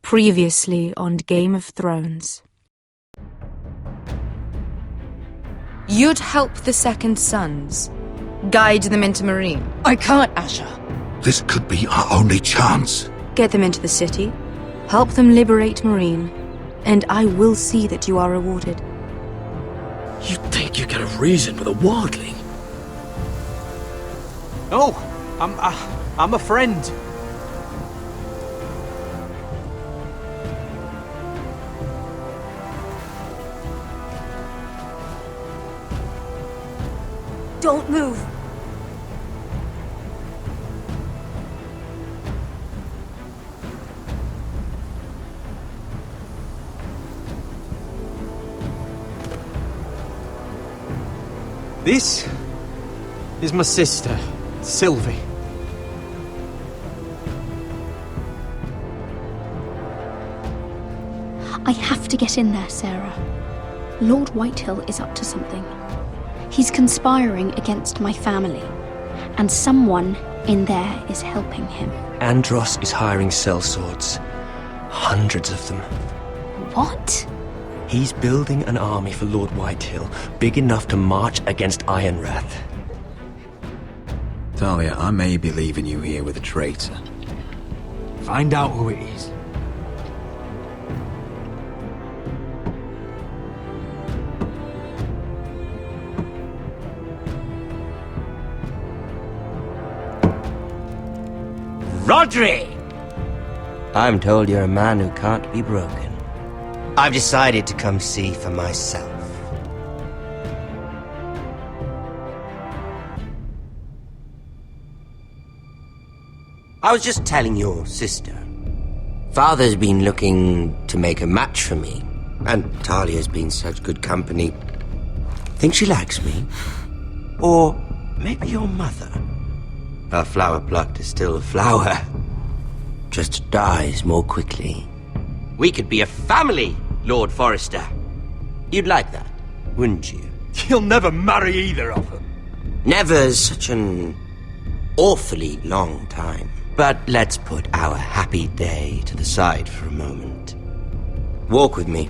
Previously on Game of Thrones. You'd help the Second Sons. Guide them into Marine. I can't, Asher. This could be our only chance. Get them into the city. Help them liberate Marine. And I will see that you are rewarded. You think you can have reason with a wildling? No, I'm a friend. Don't move. This is my sister, Sylvie. I have to get in there, Sarah. Lord Whitehill is up to something. He's conspiring against my family, and someone in there is helping him. Andros is hiring sellswords. Hundreds of them. What? He's building an army for Lord Whitehill, big enough to march against Ironrath. Talia, I may be leaving you here with a traitor. Find out who it is. Rodri! I'm told you're a man who can't be broken. I've decided to come see for myself. I was just telling your sister. Father's been looking to make a match for me, and Talia's been such good company. Think she likes me? Or maybe your mother? A flower plucked is still a flower. Just dies more quickly. We could be a family, Lord Forrester. You'd like that, wouldn't you? You'll never marry either of them. Never's such an awfully long time. But let's put our happy day to the side for a moment. Walk with me.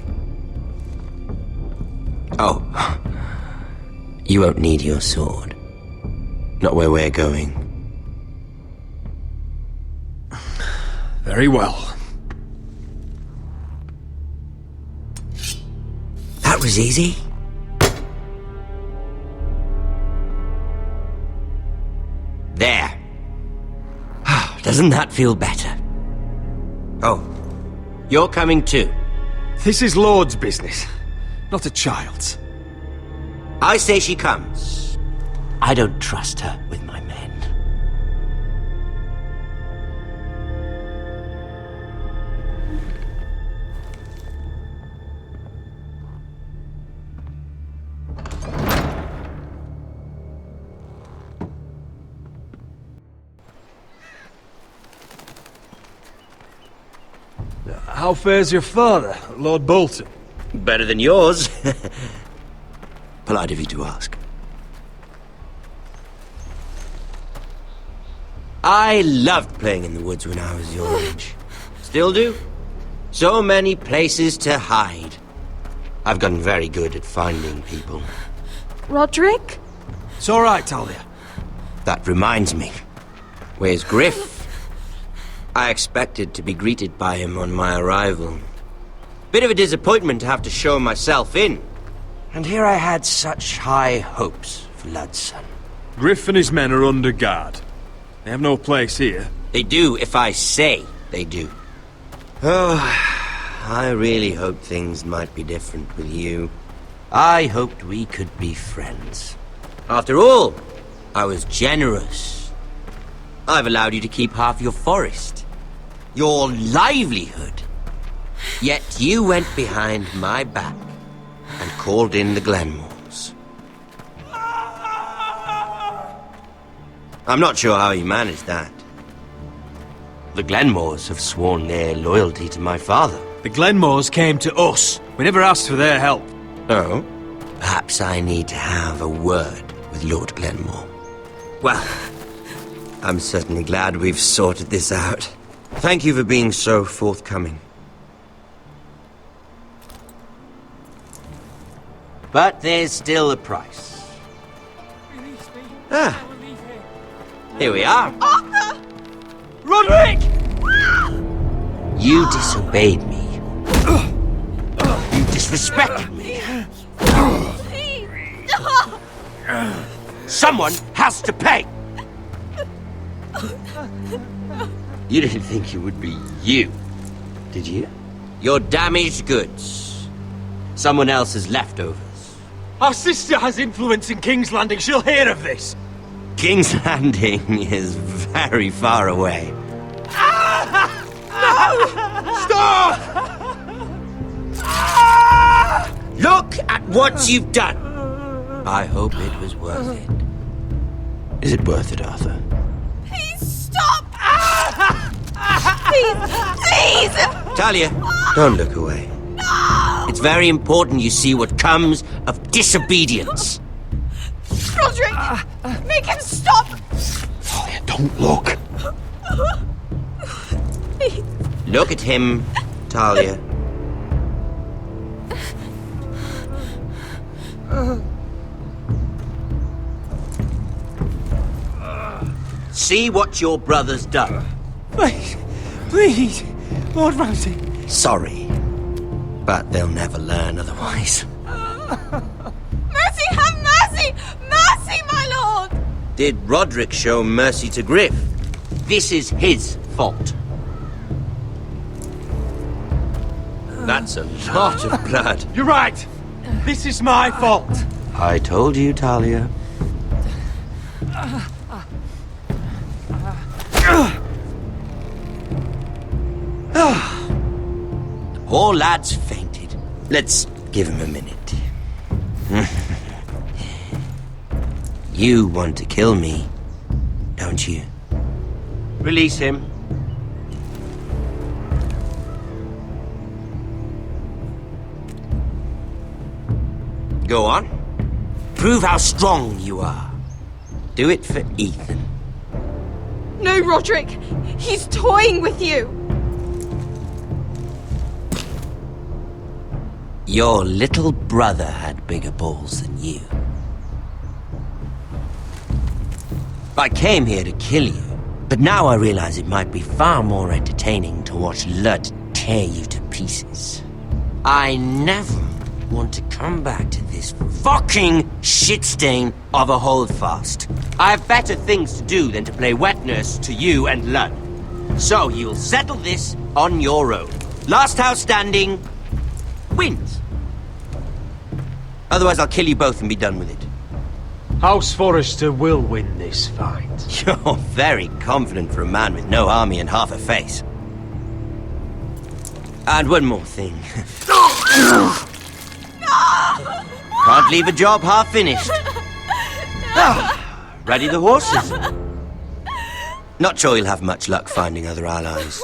Oh, you won't need your sword. Not where we're going. Very well. That was easy. There. Doesn't that feel better? Oh, you're coming too. This is Lord's business, not a child's. I say she comes. I don't trust her with my men. How fares your father, Lord Bolton? Better than yours. Polite of you to ask. I loved playing in the woods when I was your age. Still do. So many places to hide. I've gotten very good at finding people. Roderick? It's all right, Talia. That reminds me. Where's Griff? I expected to be greeted by him on my arrival. Bit of a disappointment to have to show myself in. And here I had such high hopes for Ludson. Griff and his men are under guard. They have no place here. They do if I say they do. Oh, I really hoped things might be different with you. I hoped we could be friends. After all, I was generous. I've allowed you to keep half your forest. Your livelihood. Yet you went behind my back and called in the Glenmores. I'm not sure how you managed that. The Glenmores have sworn their loyalty to my father. The Glenmores came to us. We never asked for their help. Oh? Perhaps I need to have a word with Lord Glenmore. Well, I'm certainly glad we've sorted this out. Thank you for being so forthcoming. But there's still a price. Ah, here we are. Arthur! Roderick! You disobeyed me. You disrespected me. Someone has to pay! You didn't think it would be you, did you? Your damaged goods. Someone else's leftovers. Our sister has influence in King's Landing. She'll hear of this. King's Landing is very far away. Stop! Look at what you've done! I hope it was worth it. Is it worth it, Arthur? Please stop! Please! Talia, don't look away. It's very important you see what comes of disobedience. Roderick! Make him stop! Talia, don't look. Look at him, Talia. See what your brother's done. Please, Lord Ramsay. Sorry, but they'll never learn otherwise. Mercy, have mercy! Mercy, my lord! Did Roderick show mercy to Griff? This is his fault. That's a lot of blood. You're right. This is my fault. I told you, Talia. The poor lad's fainted. Let's give him a minute. You want to kill me, don't you? Release him. Go on. Prove how strong you are. Do it for Ethan. No, Roderick! He's toying with you! Your little brother had bigger balls than you. I came here to kill you, but now I realize it might be far more entertaining to watch Lud tear you to pieces. I never want to come back to this fucking shit stain of a holdfast. I have better things to do than to play wet nurse to you and Lud. So you'll settle this on your own. Last house standing wins. Otherwise I'll kill you both and be done with it. House Forrester will win this fight. You're very confident for a man with no army and half a face. And one more thing. Can't leave a job half finished. Ready the horses? Not sure you'll have much luck finding other allies.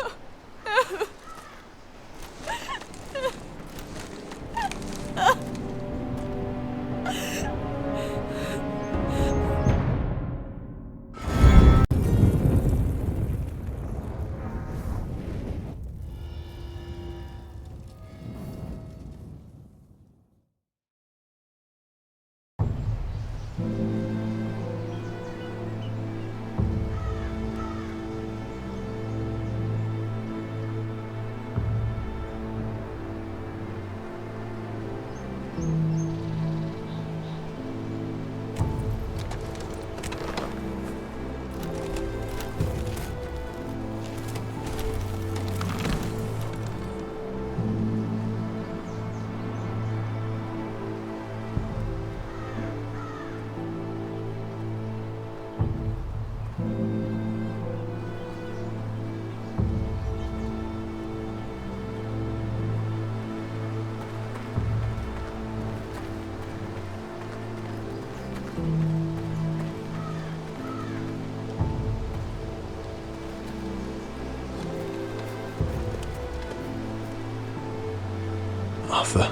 Arthur.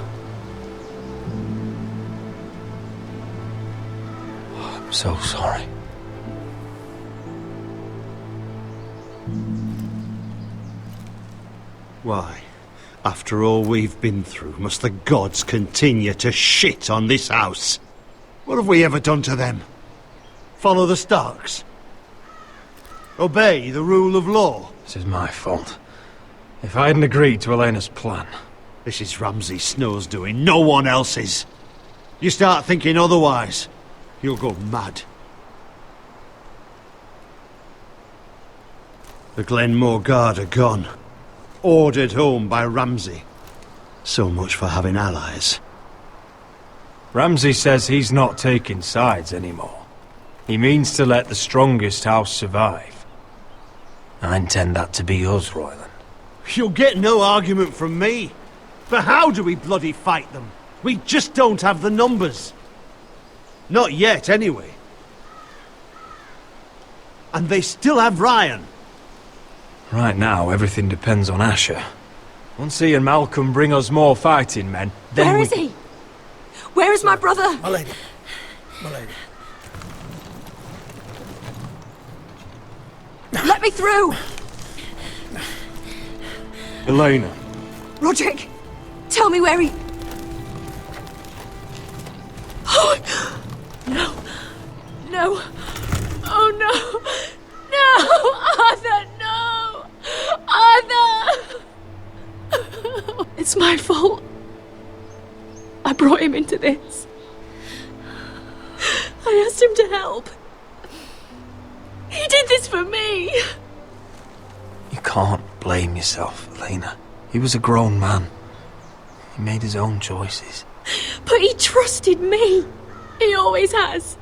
I'm so sorry. Why? After all we've been through, must the gods continue to shit on this house? What have we ever done to them? Follow the Starks? Obey the rule of law? This is my fault. If I hadn't agreed to Elena's plan... This is Ramsay Snow's doing, no one else's. You start thinking otherwise, you'll go mad. The Glenmore Guard are gone. Ordered home by Ramsay. So much for having allies. Ramsay says he's not taking sides anymore. He means to let the strongest house survive. I intend that to be us, Royland. You'll get no argument from me. But how do we bloody fight them? We just don't have the numbers. Not yet, anyway. And they still have Ryan. Right now, everything depends on Asher. Once he and Malcolm bring us more fighting men, then Where is he? Where is my brother? My lady. My lady. Let me through! Elena. Roderick, tell me where he... Oh, no. No. Oh, no. No! Arthur, no! Arthur! It's my fault. I brought him into this. I asked him to help. He did this for me. You can't blame yourself, Elena. He was a grown man. He made his own choices. But he trusted me. He always has.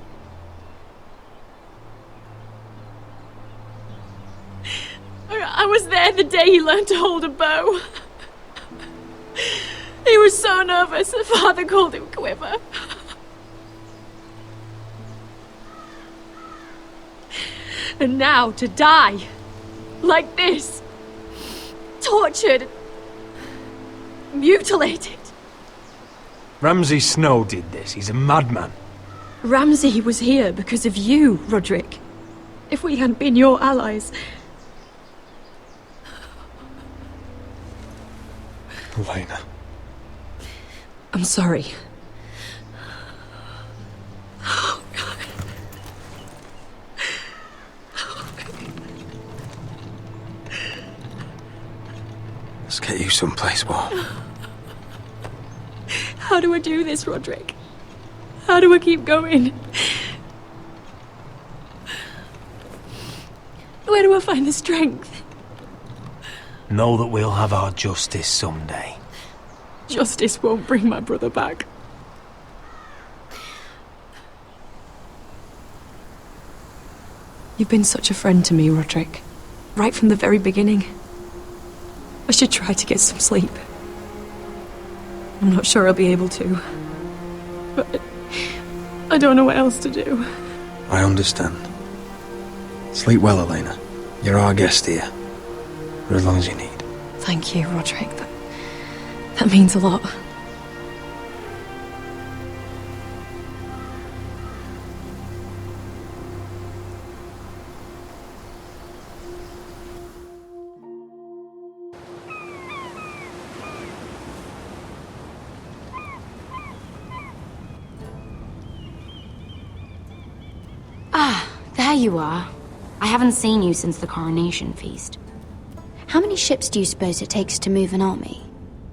I was there the day he learned to hold a bow. He was so nervous, the father called him Quiver. And now to die, like this, tortured, mutilated. Ramsay Snow did this. He's a madman. Ramsay was here because of you, Roderick. If we hadn't been your allies... Elena. I'm sorry. Let's get you someplace warm. How do I do this, Roderick? How do I keep going? Where do I find the strength? Know that we'll have our justice someday. Justice won't bring my brother back. You've been such a friend to me, Roderick. Right from the very beginning. I should try to get some sleep. I'm not sure I'll be able to. But I don't know what else to do. I understand. Sleep well, Elena. You're our guest here. For as long as you need. Thank you, Roderick. That means a lot. There you are. I haven't seen you since the coronation feast. How many ships do you suppose it takes to move an army?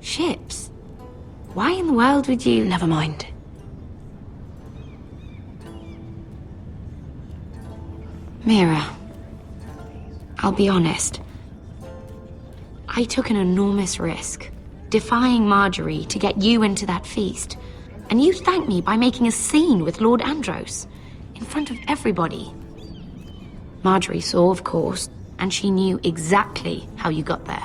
Ships? Why in the world would you... Never mind. Mira, I'll be honest. I took an enormous risk, defying Marjorie to get you into that feast. And you thanked me by making a scene with Lord Andros, in front of everybody. Marjorie saw, of course, and she knew exactly how you got there.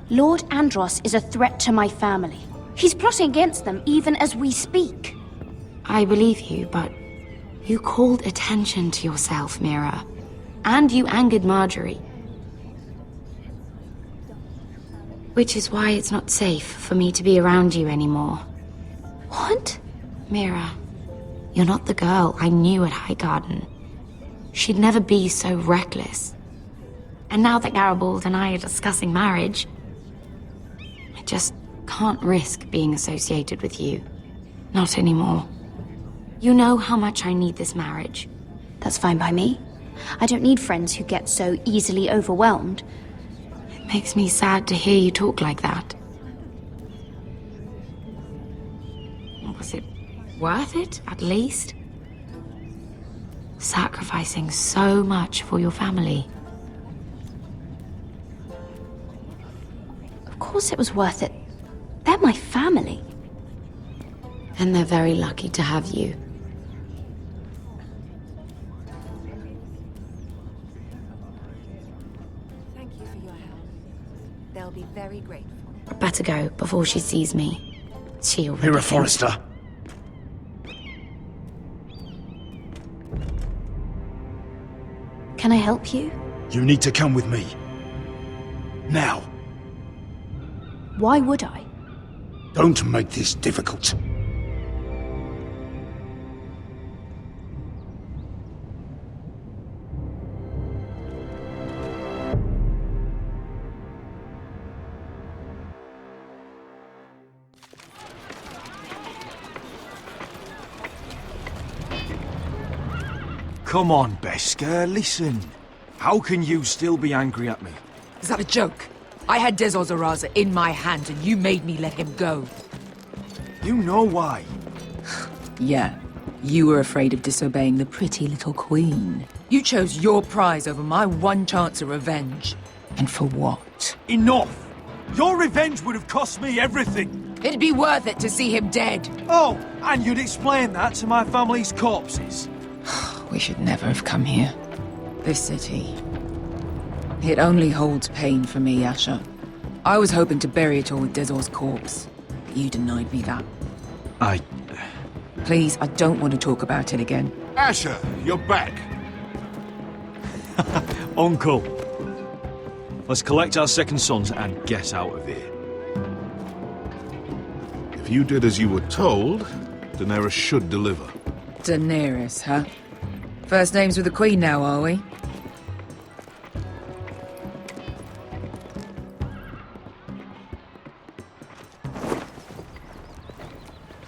Lord Andros is a threat to my family. He's plotting against them even as we speak. I believe you, but you called attention to yourself, Mira. And you angered Marjorie. Which is why it's not safe for me to be around you anymore. What? Mira, you're not the girl I knew at Highgarden. She'd never be so reckless. And now that Garibald and I are discussing marriage, I just can't risk being associated with you. Not anymore. You know how much I need this marriage. That's fine by me. I don't need friends who get so easily overwhelmed. It makes me sad to hear you talk like that. Was it worth it, at least? Sacrificing so much for your family. Of course it was worth it. They're my family. And they're very lucky to have you. Thank you for your help. They'll be very grateful. I'd better go before she sees me. She already Mira thinks- Forrester. Can I help you? You need to come with me. Now. Why would I? Don't make this difficult. Come on, Beskar, listen. How can you still be angry at me? Is that a joke? I had Dezor Zaraza in my hand and you made me let him go. You know why. Yeah. You were afraid of disobeying the pretty little queen. You chose your prize over my one chance of revenge. And for what? Enough! Your revenge would have cost me everything. It'd be worth it to see him dead. Oh, and you'd explain that to my family's corpses. We should never have come here. This city. It only holds pain for me, Asher. I was hoping to bury it all with Dezor's corpse. But you denied me that. Please, I don't want to talk about it again. Asher, you're back. Uncle. Let's collect our second sons and get out of here. If you did as you were told, Daenerys should deliver. Daenerys, huh? First names with the Queen now, are we?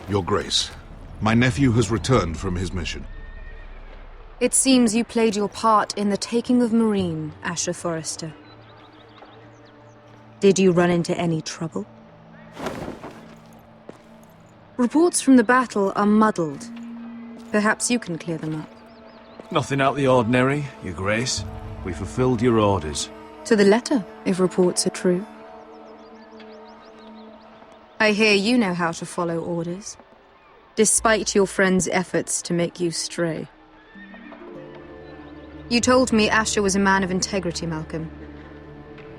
Your Grace, my nephew has returned from his mission. It seems you played your part in the taking of Marine, Asher Forrester. Did you run into any trouble? Reports from the battle are muddled. Perhaps you can clear them up. Nothing out of the ordinary, Your Grace. We fulfilled your orders. To the letter, if reports are true. I hear you know how to follow orders, despite your friend's efforts to make you stray. You told me Asher was a man of integrity, Malcolm.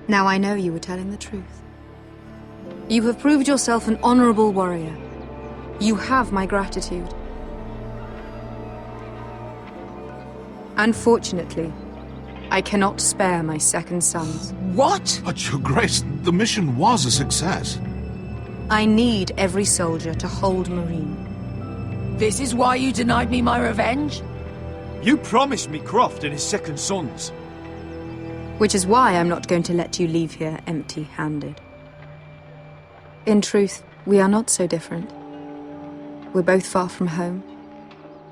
Now I know you were telling the truth. You have proved yourself an honorable warrior. You have my gratitude. Unfortunately, I cannot spare my second sons. What? But, Your Grace, the mission was a success. I need every soldier to hold Marine. This is why you denied me my revenge? You promised me Croft and his second sons. Which is why I'm not going to let you leave here empty-handed. In truth, we are not so different. We're both far from home.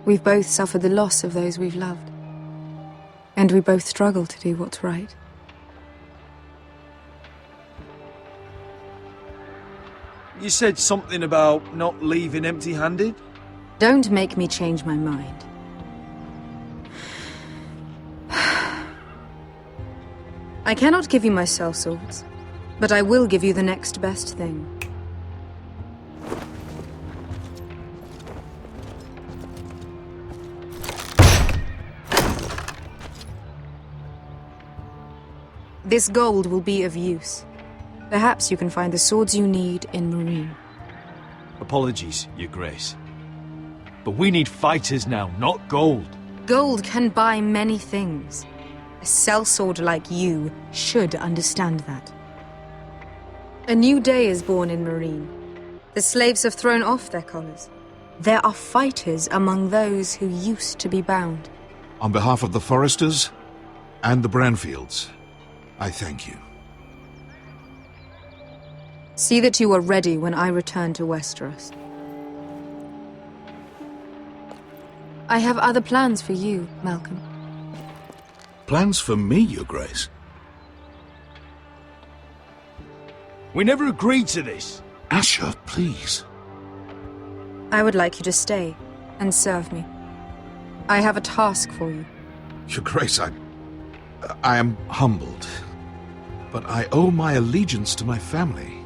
We've both suffered the loss of those we've loved. And we both struggle to do what's right. You said something about not leaving empty-handed? Don't make me change my mind. I cannot give you my sellswords, but I will give you the next best thing. This gold will be of use. Perhaps you can find the swords you need in Marine. Apologies, Your Grace. But we need fighters now, not gold. Gold can buy many things. A sellsword like you should understand that. A new day is born in Marine. The slaves have thrown off their collars. There are fighters among those who used to be bound. On behalf of the Forresters and the Branfields, I thank you. See that you are ready when I return to Westeros. I have other plans for you, Malcolm. Plans for me, Your Grace? We never agreed to this. Asher, please. I would like you to stay and serve me. I have a task for you. Your Grace, I am humbled. But I owe my allegiance to my family.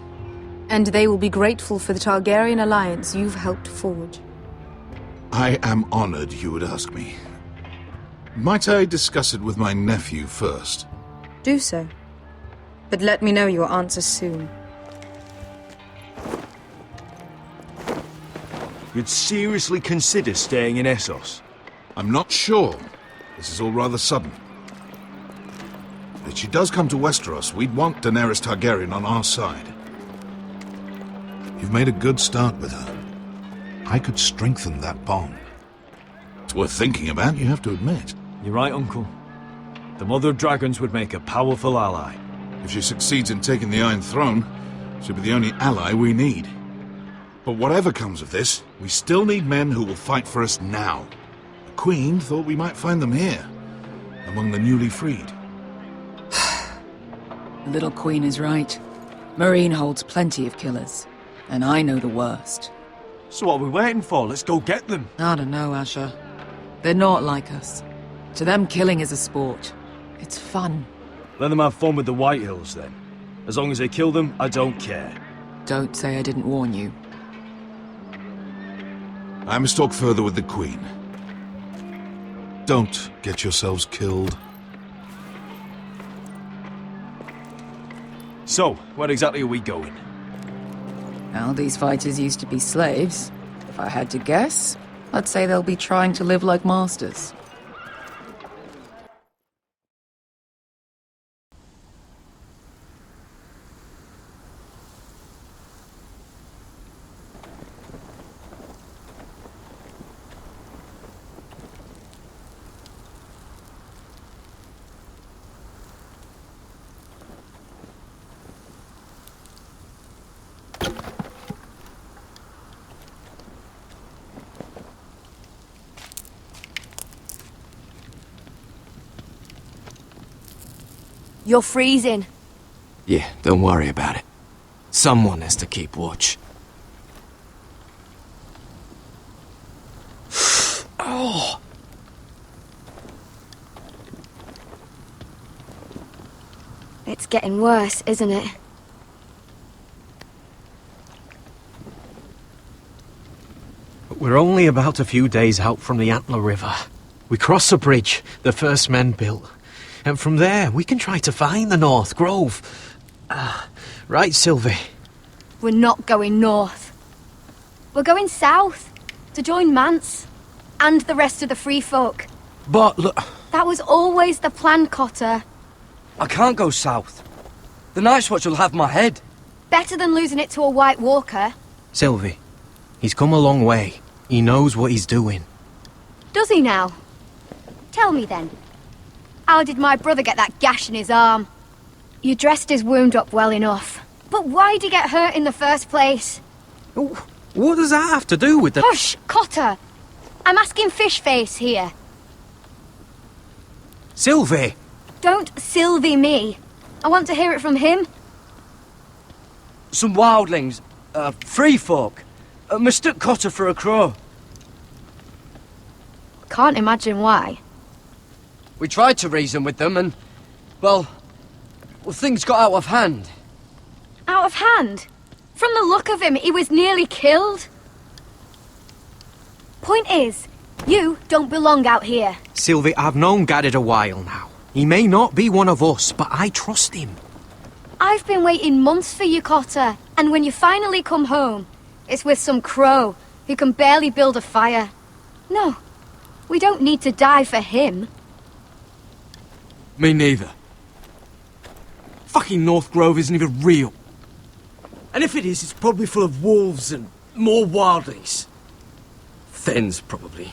And they will be grateful for the Targaryen alliance you've helped forge. I am honored you would ask me. Might I discuss it with my nephew first? Do so. But let me know your answer soon. You'd seriously consider staying in Essos? I'm not sure. This is all rather sudden. If she does come to Westeros, we'd want Daenerys Targaryen on our side. You've made a good start with her. I could strengthen that bond. It's worth thinking about, you have to admit. You're right, Uncle. The Mother of Dragons would make a powerful ally. If she succeeds in taking the Iron Throne, she'll be the only ally we need. But whatever comes of this, we still need men who will fight for us now. The Queen thought we might find them here, among the newly freed. The little queen is right. Marine holds plenty of killers, and I know the worst. So what are we waiting for? Let's go get them. I don't know, Asher. They're not like us. To them, killing is a sport. It's fun. Let them have fun with the White Hills, then. As long as they kill them, I don't care. Don't say I didn't warn you. I must talk further with the Queen. Don't get yourselves killed. So, where exactly are we going? Well, these fighters used to be slaves. If I had to guess, I'd say they'll be trying to live like masters. You're freezing. Yeah, don't worry about it. Someone has to keep watch. Oh! It's getting worse, isn't it? We're only about a few days out from the Antler River. We cross a bridge the first men built. And from there, we can try to find the North Grove. Right, Sylvie? We're not going north. We're going south, to join Mance, and the rest of the free folk. But look... That was always the plan, Cotter. I can't go south. The Night's Watch will have my head. Better than losing it to a White Walker. Sylvie, he's come a long way. He knows what he's doing. Does he now? Tell me then. How did my brother get that gash in his arm? You dressed his wound up well enough. But why'd he get hurt in the first place? What does that have to do with the... Hush, Cotter! I'm asking Fishface here. Sylvie! Don't Sylvie me. I want to hear it from him. Some wildlings, free folk, mistook Cotter for a crow. Can't imagine why. We tried to reason with them and, well, things got out of hand. Out of hand? From the look of him, he was nearly killed. Point is, you don't belong out here. Sylvie, I've known Gaddard a while now. He may not be one of us, but I trust him. I've been waiting months for you, Cotter, and when you finally come home, it's with some crow who can barely build a fire. No, we don't need to die for him. Me neither. Fucking North Grove isn't even real. And if it is, it's probably full of wolves and more wildlings. Thens, probably.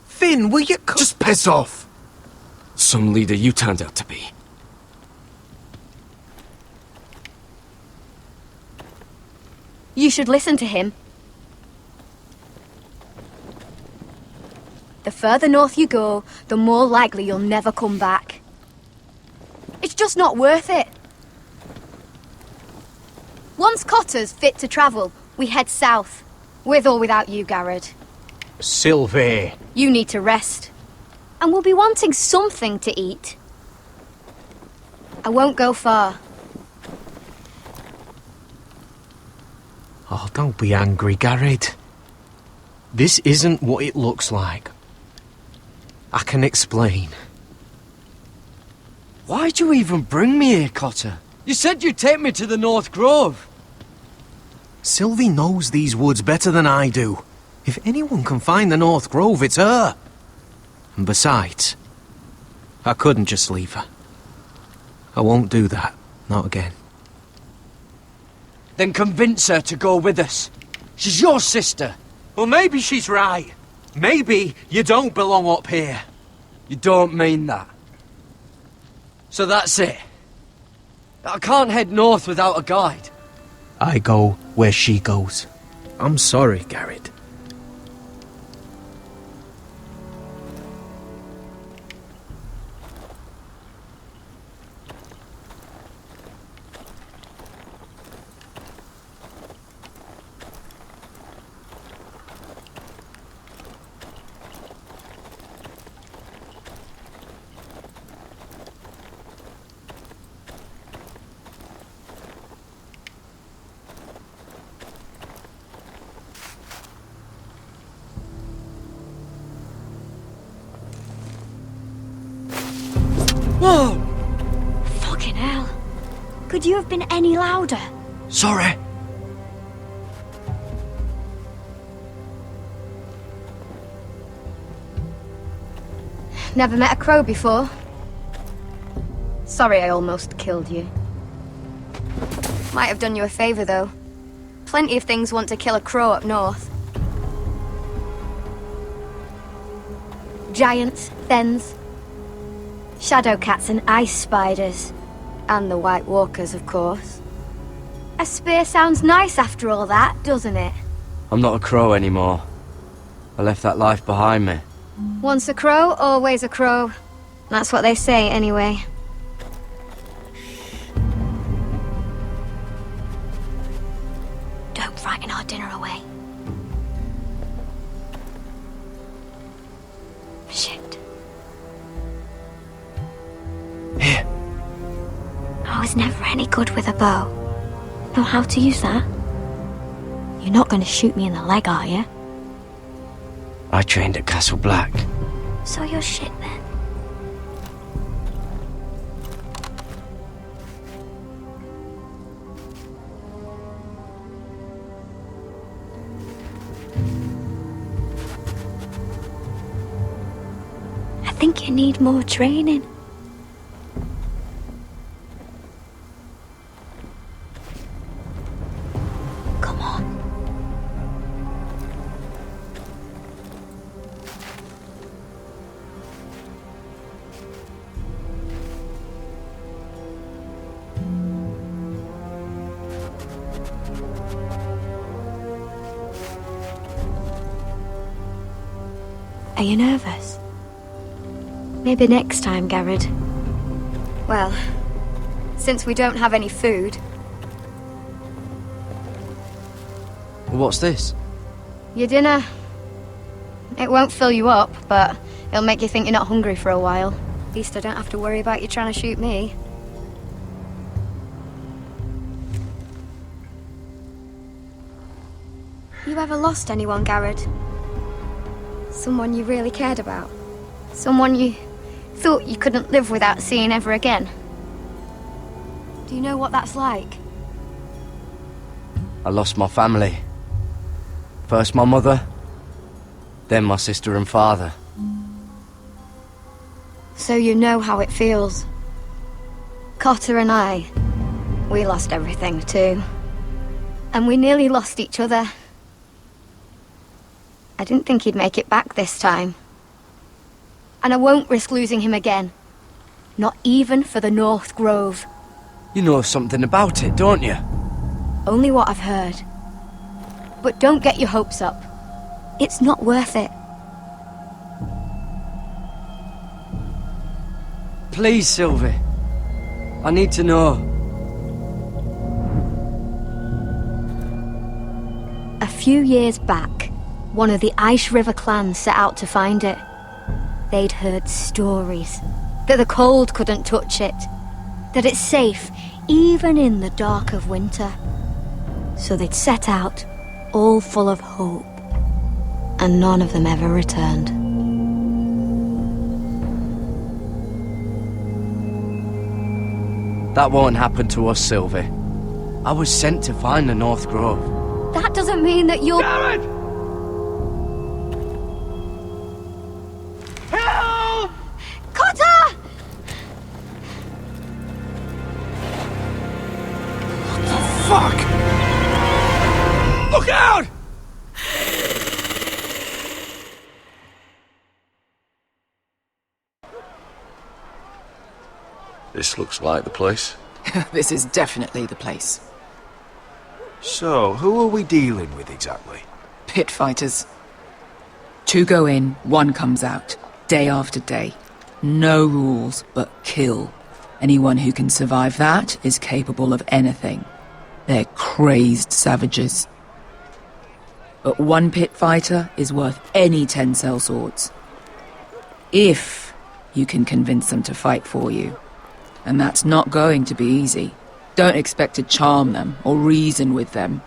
Finn, will you... Just piss off! awesome leader you turned out to be. You should listen to him. The further north you go, the more likely you'll never come back. It's just not worth it. Once Cotter's fit to travel, we head south. With or without you, Garrett. Sylvie. You need to rest. And we'll be wanting something to eat. I won't go far. Oh, don't be angry, Garrett. This isn't what it looks like. I can explain. Why'd you even bring me here, Cotter? You said you'd take me to the North Grove. Sylvie knows these woods better than I do. If anyone can find the North Grove, it's her. And besides, I couldn't just leave her. I won't do that. Not again. Then convince her to go with us. She's your sister. Well, maybe she's right. Maybe you don't belong up here. You don't mean that. So that's it. I can't head north without a guide. I go where she goes. I'm sorry, Garrett. Whoa! Fucking hell. Could you have been any louder? Sorry. Never met a crow before. Sorry I almost killed you. Might have done you a favour, though. Plenty of things want to kill a crow up north. Giants, thens, shadow cats and ice spiders. And the White Walkers, of course. A spear sounds nice after all that, doesn't it? I'm not a crow anymore. I left that life behind me. Once a crow, always a crow. That's what they say, anyway. Don't frighten our dinner away. Shit. Here. I was never any good with a bow. Know how to use that? You're not going to shoot me in the leg, are you? I trained at Castle Black. So you're shit then. I think you need more training. Come on. Are you nervous? Maybe next time, Garrett. Well, since we don't have any food... What's this? Your dinner. It won't fill you up, but it'll make you think you're not hungry for a while. At least I don't have to worry about you trying to shoot me. You ever lost anyone, Garrett? Someone you really cared about? Someone you thought you couldn't live without seeing ever again? Do you know what that's like? I lost my family. First my mother, then my sister and father. So you know how it feels. Cotter and I, we lost everything too. And we nearly lost each other. I didn't think he'd make it back this time. And I won't risk losing him again. Not even for the North Grove. You know something about it, don't you? Only what I've heard. But don't get your hopes up. It's not worth it. Please, Sylvie. I need to know. A few years back, one of the Ice River clans set out to find it. They'd heard stories that the cold couldn't touch it, that it's safe even in the dark of winter. So they'd set out, all full of hope, and none of them ever returned. That won't happen to us, Sylvie. I was sent to find the North Grove. That doesn't mean that you'll... Jared! Help! Cotter! Fuck! Look out! This looks like the place. This is definitely the place. So, who are we dealing with exactly? Pit fighters. 2 go in, 1 comes out. Day after day. No rules, but kill. Anyone who can survive that is capable of anything. They're crazed savages. But 1 pit fighter is worth any 10 sellswords. If you can convince them to fight for you. And that's not going to be easy. Don't expect to charm them or reason with them.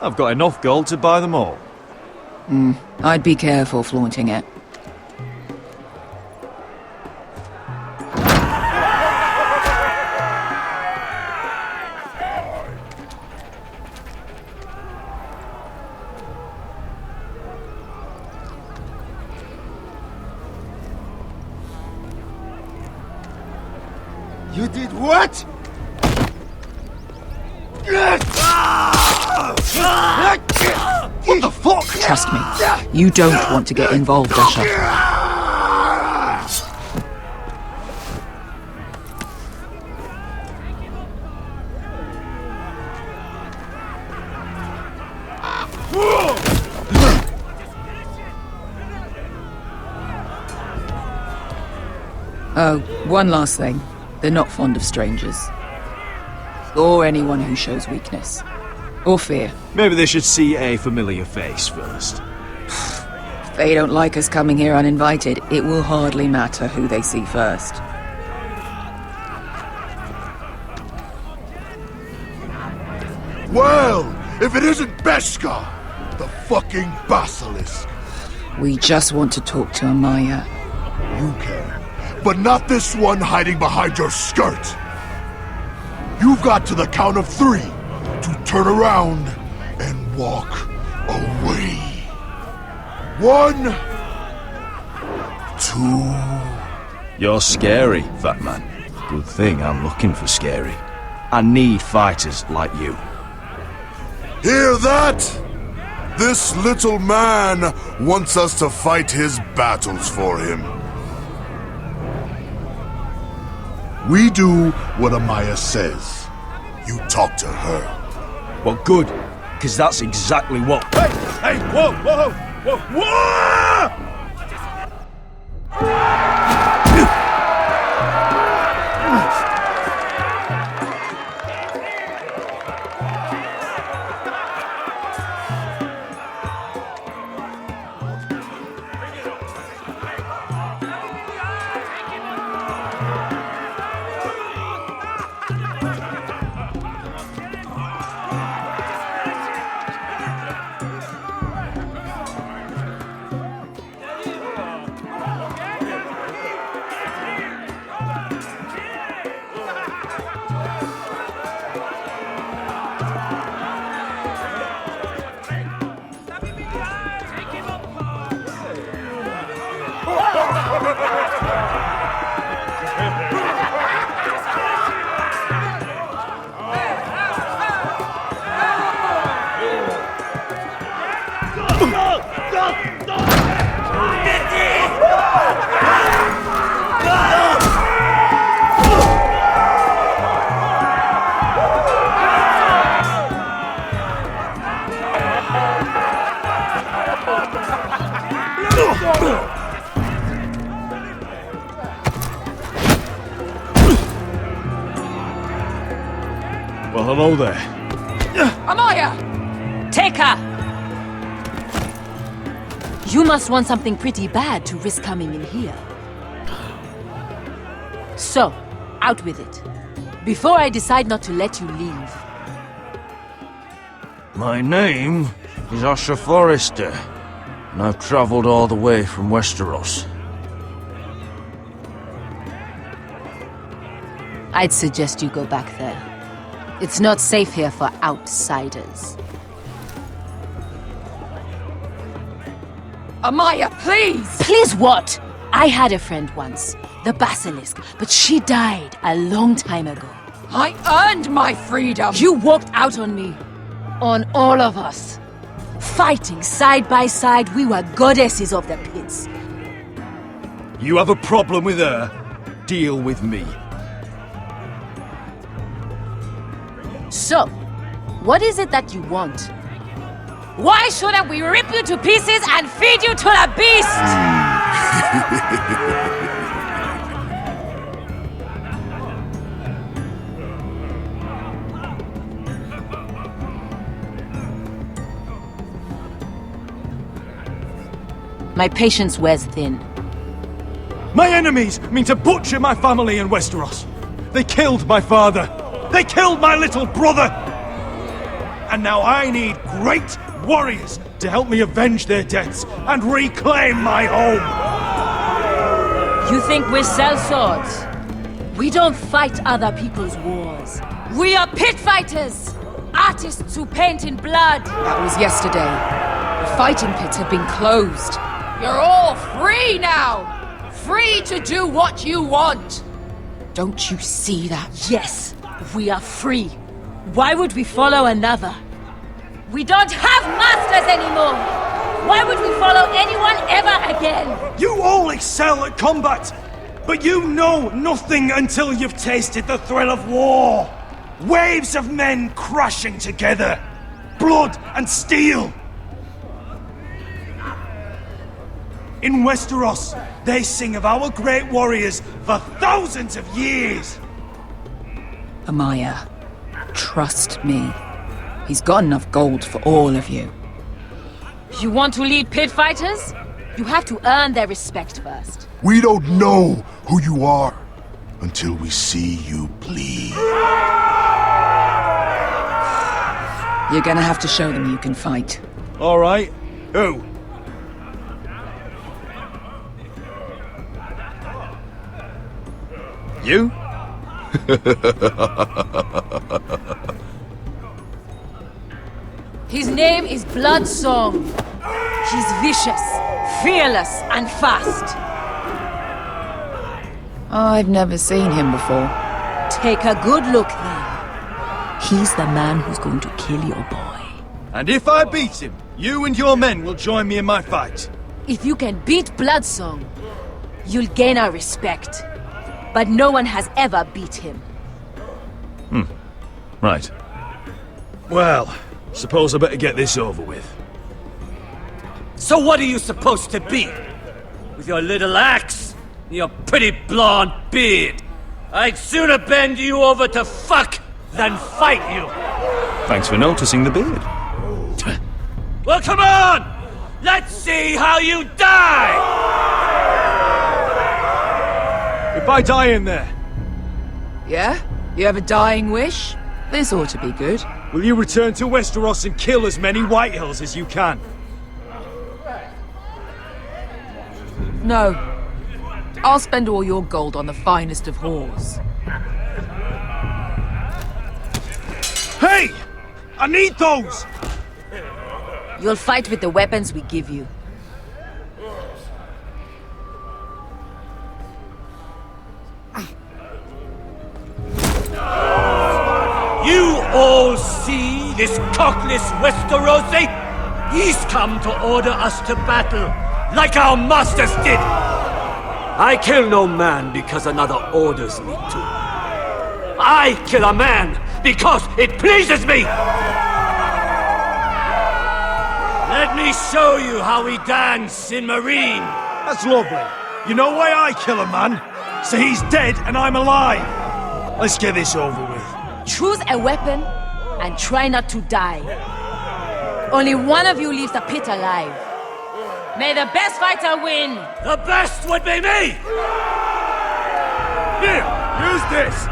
I've got enough gold to buy them all. I'd be careful flaunting it. You did what? What the fuck? Trust me, you don't want to get involved, Usher. Oh, one last thing. They're not fond of strangers. Or anyone who shows weakness. Or fear. Maybe they should see a familiar face first. If they don't like us coming here uninvited, it will hardly matter who they see first. Well, if it isn't Beskar, the fucking basilisk. We just want to talk to Amaya. You can, but not this one hiding behind your skirt. You've got to the count of 3 to turn around and walk away. 1, 2. You're scary, fat man. Good thing I'm looking for scary. I need fighters like you. Hear that? This little man wants us to fight his battles for him. We do what Amaya says. You talk to her. Well, good, because that's exactly what... Hey, whoa, whoa, whoa, whoa! Well, hello there. Amaya! Take her! You must want something pretty bad to risk coming in here. So, out with it. Before I decide not to let you leave. My name is Usher Forrester, and I've traveled all the way from Westeros. I'd suggest you go back there. It's not safe here for outsiders. Amaya, please! Please what? I had a friend once, the Basilisk, but she died a long time ago. I earned my freedom! You walked out on me. On all of us. Fighting side by side, we were goddesses of the pits. You have a problem with her? Deal with me. So, what is it that you want? Why shouldn't we rip you to pieces and feed you to the beast? My patience wears thin. My enemies mean to butcher my family in Westeros. They killed my father. They killed my little brother. And now I need great warriors to help me avenge their deaths and reclaim my home. You think we sell swords? We don't fight other people's wars. We are pit fighters! Artists who paint in blood! That was yesterday. The fighting pits have been closed. You're all free now! Free to do what you want! Don't you see that? Yes, we are free. Why would we follow another? We don't have masters anymore! Why would we follow anyone ever again? You all excel at combat, but you know nothing until you've tasted the thrill of war. Waves of men crashing together. Blood and steel. In Westeros, they sing of our great warriors for thousands of years. Amaya, trust me. He's got enough gold for all of you. You want to lead pit fighters? You have to earn their respect first. We don't know who you are until we see you bleed. You're gonna have to show them you can fight. All right. Who? You? His name is Bloodsong. He's vicious, fearless, and fast. I've never seen him before. Take a good look then. He's the man who's going to kill your boy. And if I beat him, you and your men will join me in my fight. If you can beat Bloodsong, you'll gain our respect. But no one has ever beat him. Right. Well, suppose I better get this over with. So what are you supposed to be? With your little axe and your pretty blonde beard? I'd sooner bend you over to fuck than fight you. Thanks for noticing the beard. Well, come on! Let's see how you die! If I die in there, Yeah? You have a dying wish? This ought to be good. will you return to Westeros and kill as many Whitehills as you can? No. I'll spend all your gold on the finest of whores. Hey! I need those! You'll fight with the weapons we give you. You all see this cockless Westerosi? He's come to order us to battle, like our masters did. I kill no man because another orders me to. I kill a man because it pleases me. Let me show you how we dance in Marine. That's lovely. You know why I kill a man? So he's dead and I'm alive. Let's get this over with. Choose a weapon and try not to die. Only one of you leaves the pit alive. May the best fighter win! The best would be me! Here, use this!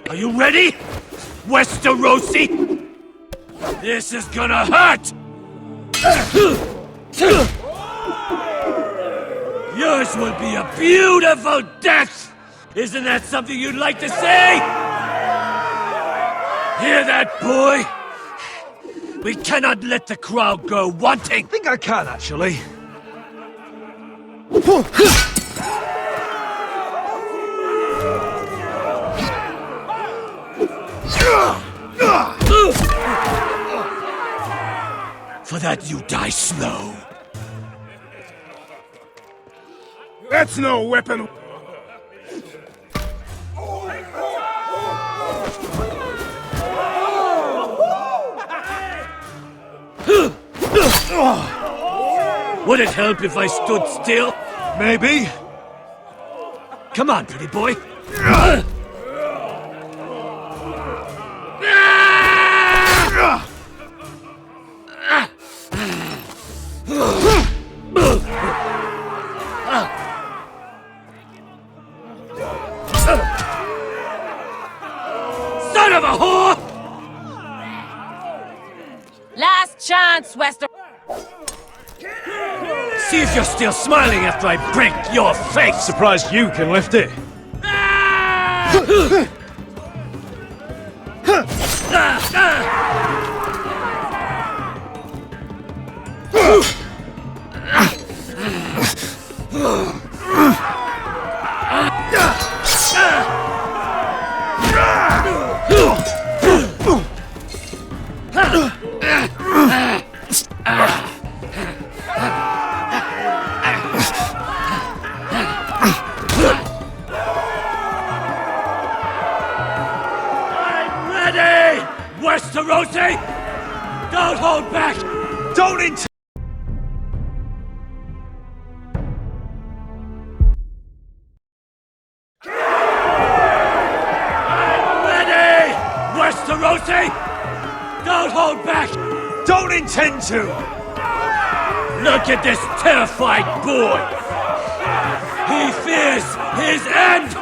Are you ready, Westerosi? This is gonna hurt! Yours will be a beautiful death! Isn't that something you'd like to say? Hear that, boy? We cannot let the crowd go wanting! I think I can, actually. For that you die slow. That's no weapon! Would it help if I stood still? Maybe. Come on, pretty boy. Son of a whore! Last chance, Wester. See if you're still smiling after I break your face! Surprised you can lift it. Westerosi! Don't hold back! Don't intend... I'm ready! Westerosi! Don't hold back! Don't intend to! Look at this terrified boy! He fears his end!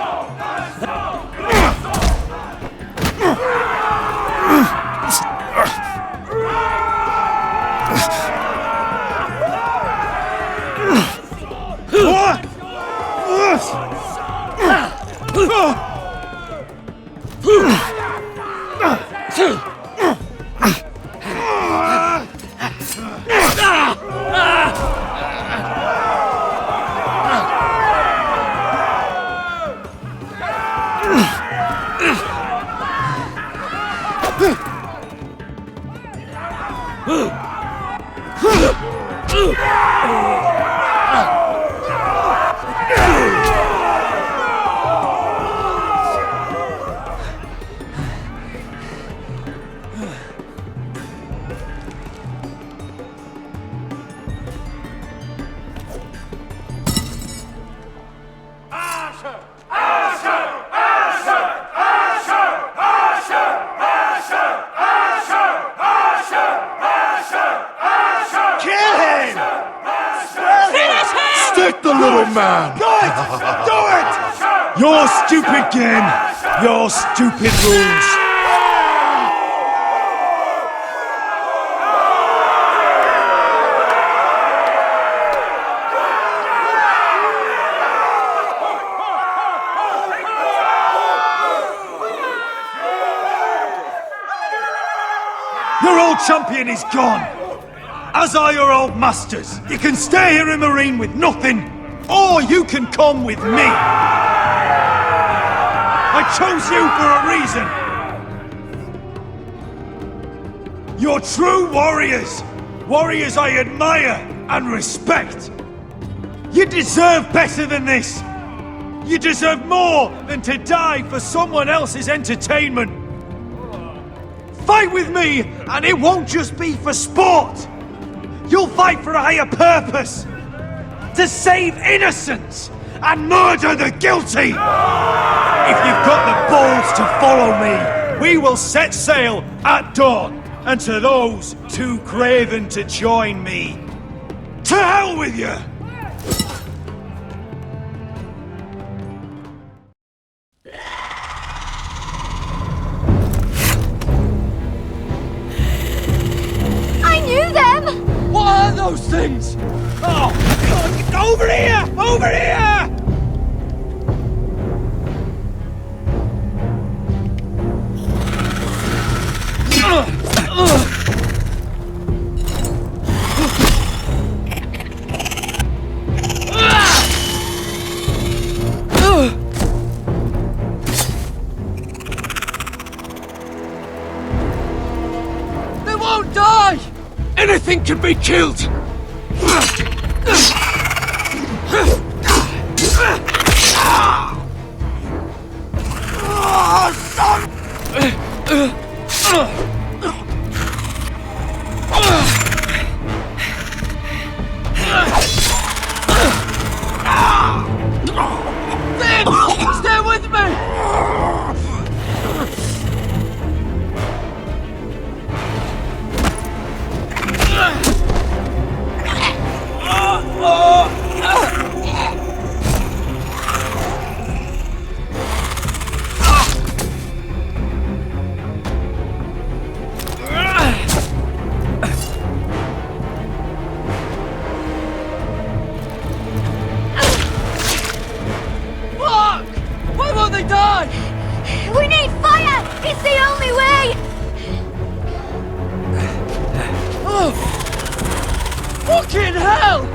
Stick the little man! Do it! Do it! Your stupid game! Your stupid rules! Your old champion is gone! As are your old masters. You can stay here in Marine with nothing, or you can come with me! I chose you for a reason! You're true warriors! Warriors I admire and respect! You deserve better than this! You deserve more than to die for someone else's entertainment! Fight with me, and it won't just be for sport! You'll fight for a higher purpose! To save innocents and murder the guilty! If you've got the balls to follow me, we will set sail at dawn, and to those too craven to join me, to hell with you! What are those things? Oh, God, over here! Over here! They won't die! Anything can be killed! Stay with me! Fuck! Why won't they die? We need fire! It's the only way! Oh! Fucking hell!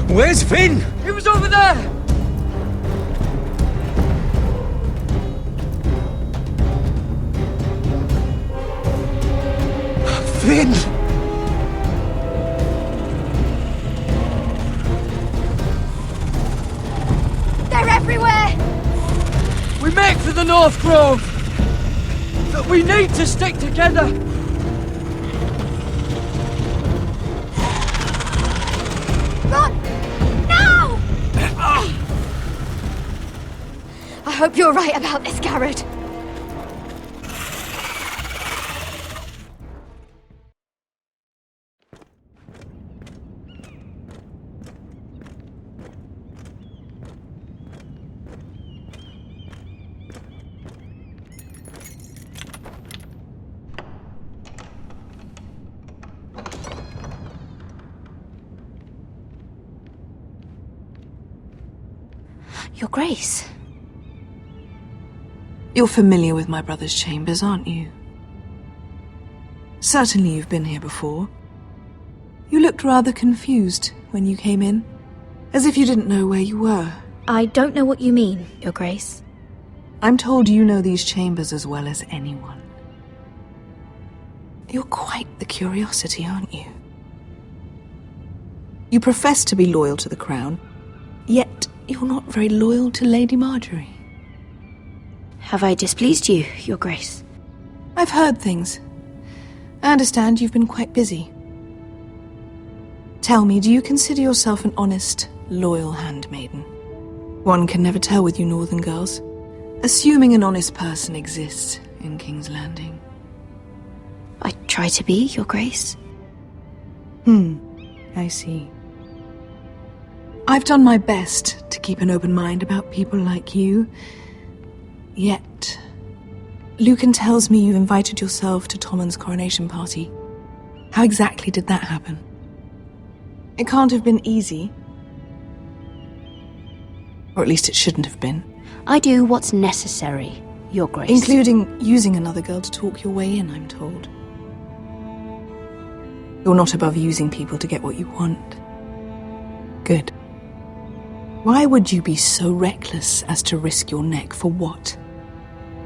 Where's Finn? He was over there! Finn! They're everywhere! We make for the North Grove! But we need to stick together! Run! Now! I hope you're right about this, Garrett. Your Grace. You're familiar with my brother's chambers, aren't you? Certainly you've been here before. You looked rather confused when you came in, as if you didn't know where you were. I don't know what you mean, Your Grace. I'm told you know these chambers as well as anyone. You're quite the curiosity, aren't you? You profess to be loyal to the crown, yet you're not very loyal to Lady Marjorie. Have I displeased you, Your Grace? I've heard things. I understand you've been quite busy. Tell me, do you consider yourself an honest, loyal handmaiden? One can never tell with you northern girls. Assuming an honest person exists in King's Landing? I try to be, Your Grace. I see. I've done my best to keep an open mind about people like you. Yet, Lucan tells me you invited yourself to Tommen's coronation party. How exactly did that happen? It can't have been easy. Or at least it shouldn't have been. I do what's necessary, Your Grace. Including using another girl to talk your way in, I'm told. You're not above using people to get what you want. Good. Why would you be so reckless as to risk your neck for what?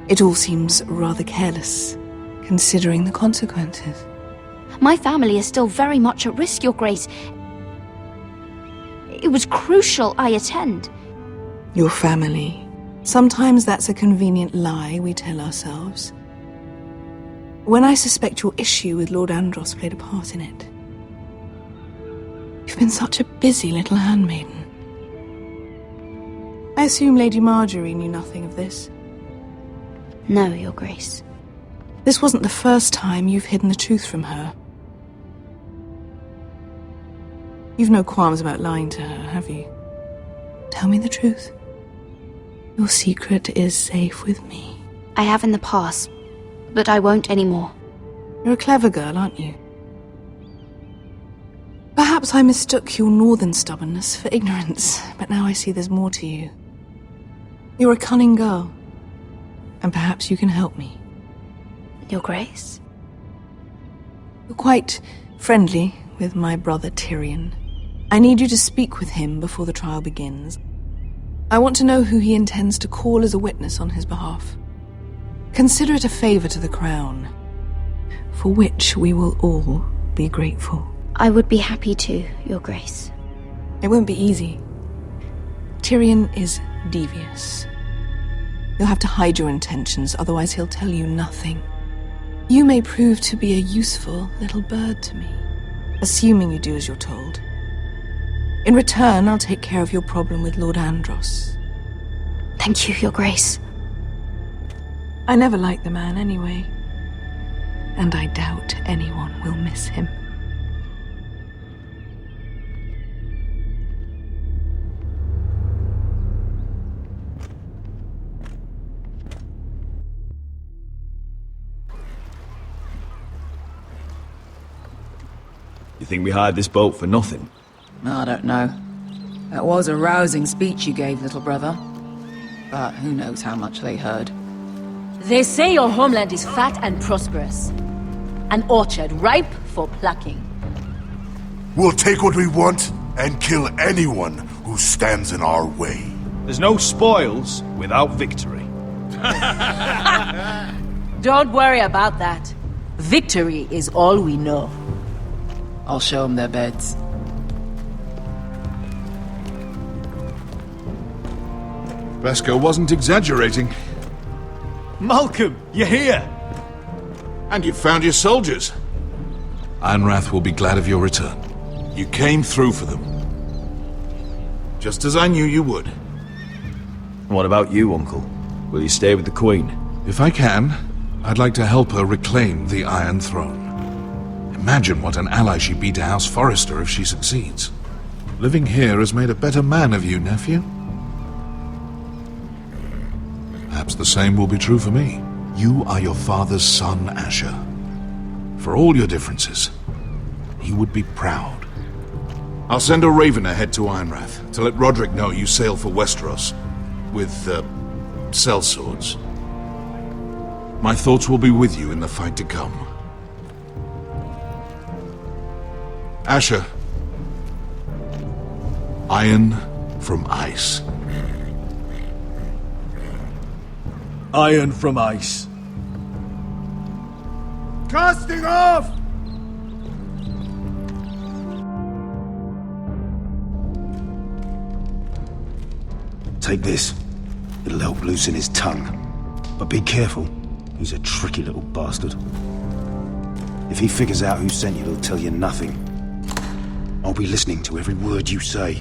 It all seems rather careless, considering the consequences. My family is still very much at risk, Your Grace. It was crucial I attend. Your family. Sometimes that's a convenient lie we tell ourselves. When I suspect your issue with Lord Andros played a part in it. You've been such a busy little handmaiden. I assume Lady Marjorie knew nothing of this. No, Your Grace. This wasn't the first time you've hidden the truth from her. You've no qualms about lying to her, have you? Tell me the truth. Your secret is safe with me. I have in the past, but I won't anymore. You're a clever girl, aren't you? Perhaps I mistook your northern stubbornness for ignorance, but now I see there's more to you. You're a cunning girl, and perhaps you can help me. Your Grace? You're quite friendly with my brother Tyrion. I need you to speak with him before the trial begins. I want to know who he intends to call as a witness on his behalf. Consider it a favor to the crown, for which we will all be grateful. I would be happy to, Your Grace. It won't be easy. Tyrion is devious. You'll have to hide your intentions, otherwise he'll tell you nothing. You may prove to be a useful little bird to me, assuming you do as you're told. In return, I'll take care of your problem with Lord Andros. Thank you, Your Grace. I never liked the man anyway, and I doubt anyone will miss him. You think we hired this boat for nothing? I don't know. That was a rousing speech you gave, little brother. But who knows how much they heard. They say your homeland is fat and prosperous. An orchard ripe for plucking. We'll take what we want and kill anyone who stands in our way. There's no spoils without victory. Don't worry about that. Victory is all we know. I'll show them their beds. Vesco wasn't exaggerating. Malcolm, you're here! And you've found your soldiers. Ironrath will be glad of your return. You came through for them. Just as I knew you would. What about you, Uncle? Will you stay with the Queen? If I can, I'd like to help her reclaim the Iron Throne. Imagine what an ally she'd be to House Forrester if she succeeds. Living here has made a better man of you, nephew. Perhaps the same will be true for me. You are your father's son, Asher. For all your differences, he would be proud. I'll send a raven ahead to Ironrath to let Roderick know you sail for Westeros with, sellswords. My thoughts will be with you in the fight to come. Asher. Iron from ice. Iron from ice. Casting off! Take this. It'll help loosen his tongue. But be careful. He's a tricky little bastard. If he figures out who sent you, he'll tell you nothing. I'll be listening to every word you say.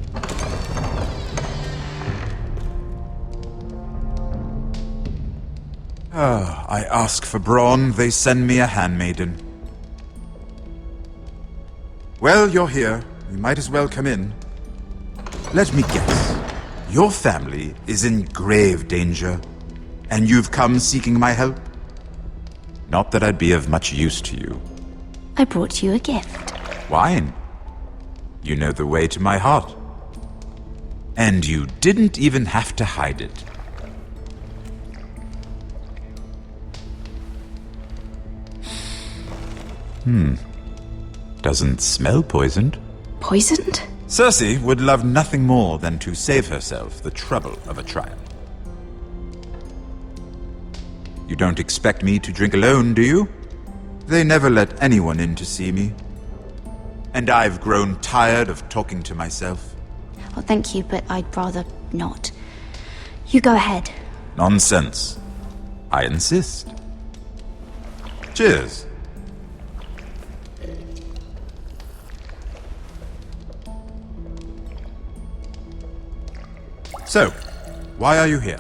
Ah, I ask for brawn, they send me a handmaiden. Well, you're here. You might as well come in. Let me guess. Your family is in grave danger, and you've come seeking my help? Not that I'd be of much use to you. I brought you a gift. Wine. You know the way to my heart. And you didn't even have to hide it. Doesn't smell poisoned. Poisoned? Cersei would love nothing more than to save herself the trouble of a trial. You don't expect me to drink alone, do you? They never let anyone in to see me. And I've grown tired of talking to myself. Well, thank you, but I'd rather not. You go ahead. Nonsense. I insist. Cheers. So, why are you here?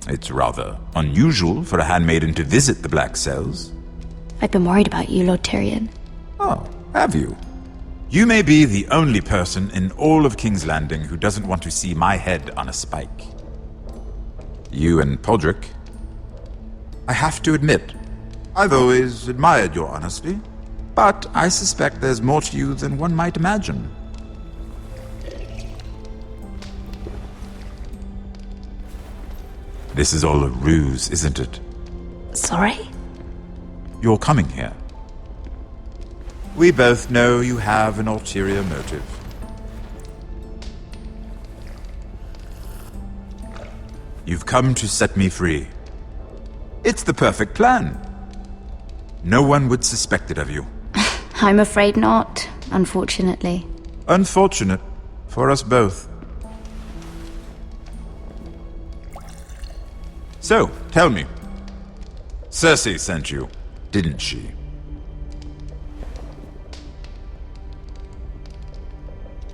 It's rather unusual for a handmaiden to visit the Black Cells. I've been worried about you, Lord Tyrion. Oh, have you? You may be the only person in all of King's Landing who doesn't want to see my head on a spike. You and Podrick. I have to admit, I've always admired your honesty, but I suspect there's more to you than one might imagine. This is all a ruse, isn't it? Sorry? You're coming here. We both know you have an ulterior motive. You've come to set me free. It's the perfect plan. No one would suspect it of you. I'm afraid not, unfortunately. Unfortunate for us both. So, tell me. Cersei sent you, didn't she?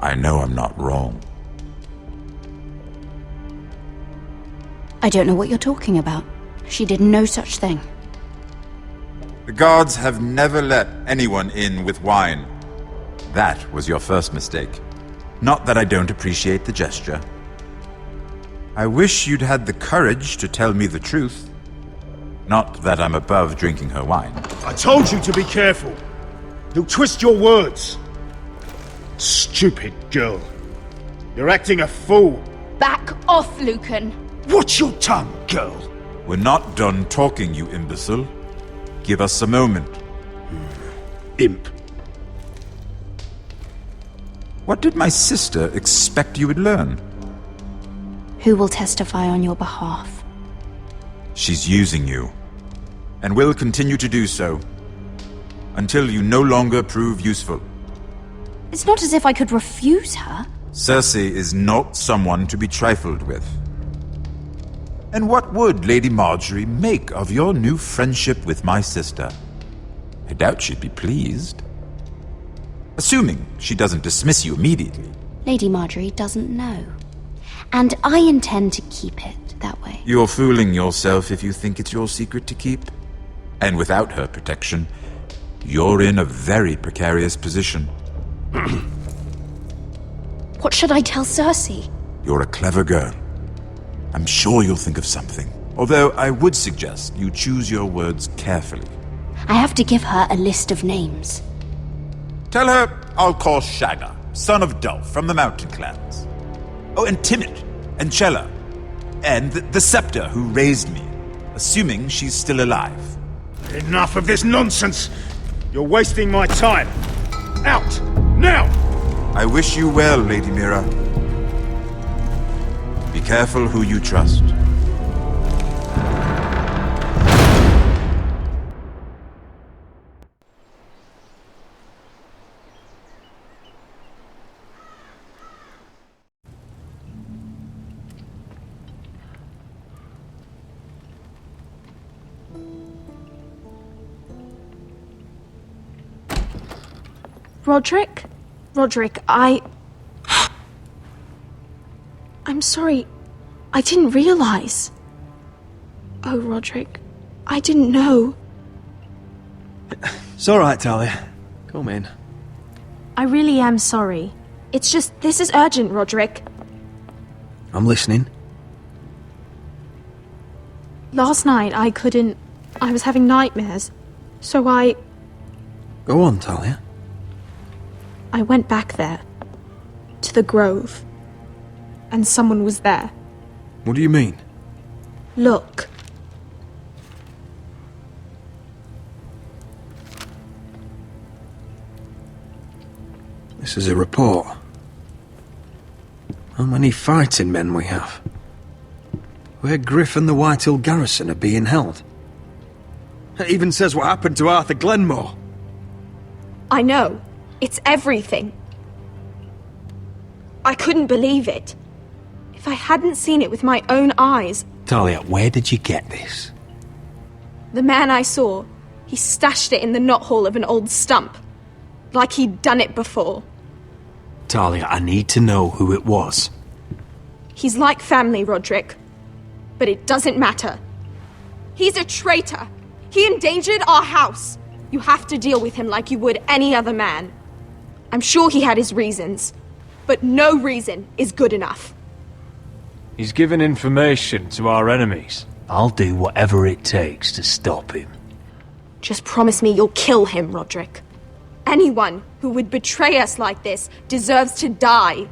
I know I'm not wrong. I don't know what you're talking about. She did no such thing. The guards have never let anyone in with wine. That was your first mistake. Not that I don't appreciate the gesture. I wish you'd had the courage to tell me the truth. Not that I'm above drinking her wine. I told you to be careful. He'll twist your words. Stupid girl. You're acting a fool. Back off, Lucan. Watch your tongue, girl. We're not done talking, you imbecile. Give us a moment. Imp. What did my sister expect you would learn? Who will testify on your behalf? She's using you, and will continue to do so, until you no longer prove useful. It's not as if I could refuse her. Cersei is not someone to be trifled with. And what would Lady Marjorie make of your new friendship with my sister? I doubt she'd be pleased. Assuming she doesn't dismiss you immediately. Lady Marjorie doesn't know. And I intend to keep it that way. You're fooling yourself if you think it's your secret to keep. And without her protection, you're in a very precarious position. What should I tell Cersei? You're a clever girl. I'm sure you'll think of something. Although I would suggest you choose your words carefully. I have to give her a list of names. Tell her I'll call Shagga, son of Dolph, from the Mountain Clans. Oh, and Timid, and Chella, and the Scepter who raised me, assuming she's still alive. Enough of this nonsense! You're wasting my time! Out! Now! I wish you well, Lady Mira. Be careful who you trust. Roderick, I'm sorry. I didn't realize. Oh, Roderick, I didn't know. It's alright, Talia. Come in. I really am sorry. It's just, this is urgent, Roderick. I'm listening. Last night, I was having nightmares. So Go on, Talia. I went back there. To the grove. And someone was there. What do you mean? Look. This is a report. How many fighting men we have? Where Griff and the Whitehill garrison are being held. It even says what happened to Arthur Glenmore. I know. It's everything. I couldn't believe it. If I hadn't seen it with my own eyes... Talia, where did you get this? The man I saw, he stashed it in the knothole of an old stump. Like he'd done it before. Talia, I need to know who it was. He's like family, Roderick. But it doesn't matter. He's a traitor. He endangered our house. You have to deal with him like you would any other man. I'm sure he had his reasons. But no reason is good enough. He's given information to our enemies. I'll do whatever it takes to stop him. Just promise me you'll kill him, Roderick. Anyone who would betray us like this deserves to die.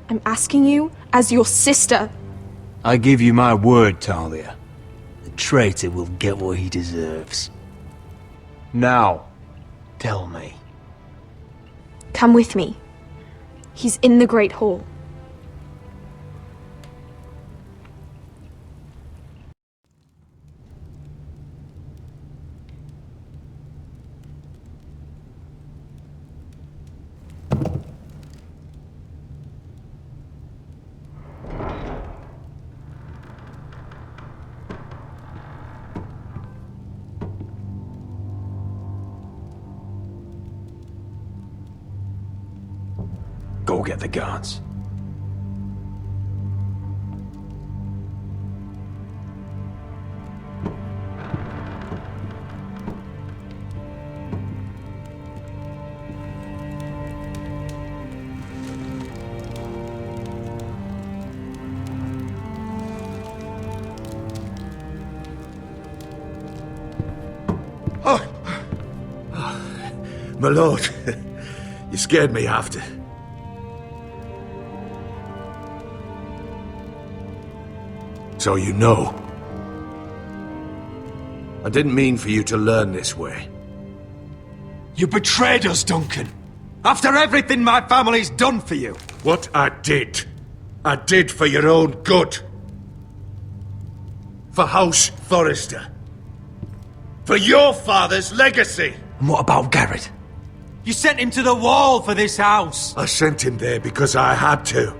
I'm asking you as your sister. I give you my word, Talia. The traitor will get what he deserves. Now, tell me. Come with me. He's in the Great Hall. Go get the guards. My lord, you scared me after. So you know. I didn't mean for you to learn this way. You betrayed us, Duncan. After everything my family's done for you. What I did for your own good. For House Forrester. For your father's legacy. And what about Garrett? You sent him to the wall for this house. I sent him there because I had to.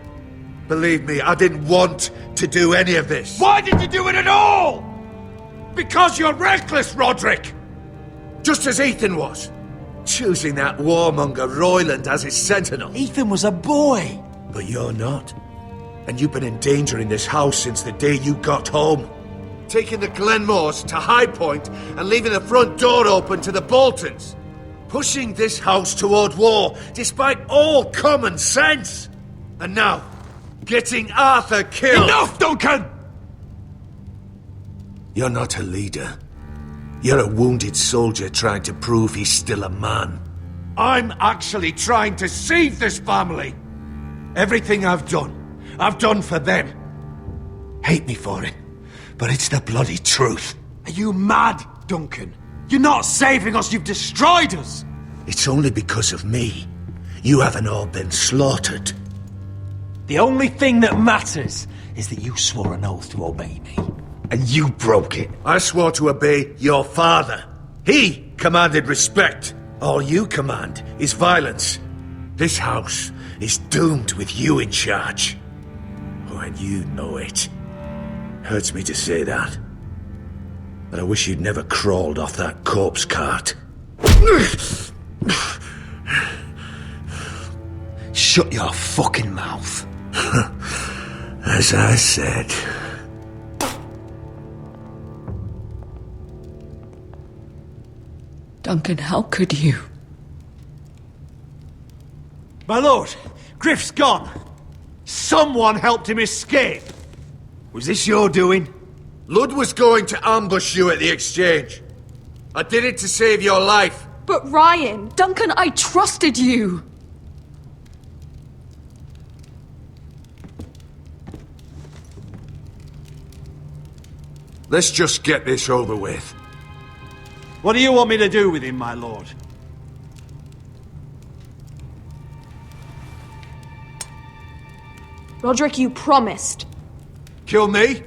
Believe me, I didn't want to do any of this. Why did you do it at all? Because you're reckless, Roderick! Just as Ethan was. Choosing that warmonger Royland as his sentinel. Ethan was a boy. But you're not. And you've been endangering this house since the day you got home. Taking the Glenmores to High Point and leaving the front door open to the Boltons. Pushing this house toward war, despite all common sense. And now, getting Arthur killed. Enough, Duncan! You're not a leader. You're a wounded soldier trying to prove he's still a man. I'm actually trying to save this family. Everything I've done for them. Hate me for it, but it's the bloody truth. Are you mad, Duncan? You're not saving us, you've destroyed us! It's only because of me. You haven't all been slaughtered. The only thing that matters is that you swore an oath to obey me. And you broke it. I swore to obey your father. He commanded respect. All you command is violence. This house is doomed with you in charge. Oh, and you know it. Hurts me to say that. But I wish you'd never crawled off that corpse cart. Shut your fucking mouth. As I said. Duncan, how could you? My lord, Griff's gone. Someone helped him escape. Was this your doing? Lud was going to ambush you at the exchange. I did it to save your life. But Ryan, Duncan, I trusted you. Let's just get this over with. What do you want me to do with him, my lord? Roderick, you promised. Kill me,